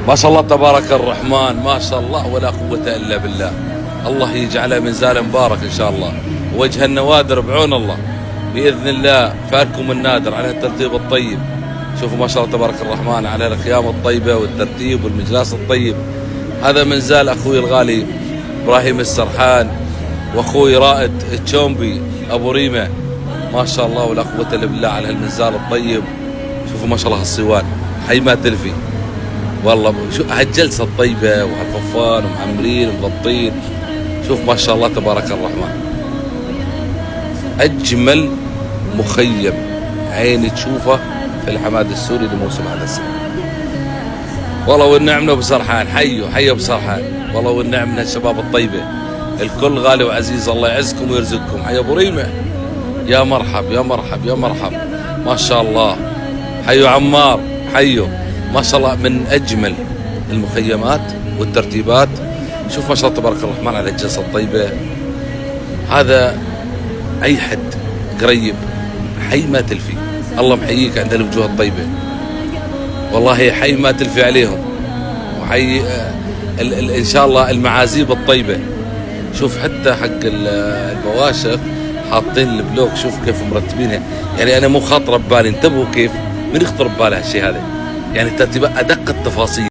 ما شاء الله تبارك الرحمن، ما شاء الله ولا قوة إلا بالله. الله يجعلها منزال مبارك إن شاء الله، وجه النوادر بعون الله بإذن الله. فالكم النادر على الترتيب الطيب. شوفوا ما شاء الله تبارك الرحمن على الخيام الطيبة والترتيب والمجلاس الطيب. هذا منزال أخوي الغالي إبراهيم السرحان، وأخوي رائد التشومبي أبو ريمة. ما شاء الله ولا قوة إلا بالله على المنزال الطيب. شوفوا ما شاء الله الصوان حي ما تلفي والله. شو هالجلسة الطيبة وهالخفان ومعمرين ومغطين. شوف ما شاء الله تبارك الرحمن، أجمل مخيم عيني تشوفه في الحماد السوري لموسم هذا السنة. والله والنعم ابو سرحان، حيوا ابو سرحان، والله والنعم من الشباب الطيبة الكل غالي وعزيز. الله يعزكم ويرزقكم. حي ابو ريمة، يا مرحب يا مرحب يا مرحب. ما شاء الله. حيوا عمار، حيوا. ما شاء الله من أجمل المخيمات والترتيبات. شوف ما شاء الله تبارك الرحمن على الجلسة الطيبة. هذا أي حد قريب حي ما تلفي. الله محييك عند الوجوه الطيبة، والله حي ما تلفي عليهم، وحي إن شاء الله المعازيب الطيبة. شوف حتى حق البواشق حاطين البلوك، شوف كيف مرتبينها. يعني أنا مو خاطرة ببالي، انتبهوا كيف من يخطر بباله هالشيء هذا. يعني ترتيب أدق التفاصيل.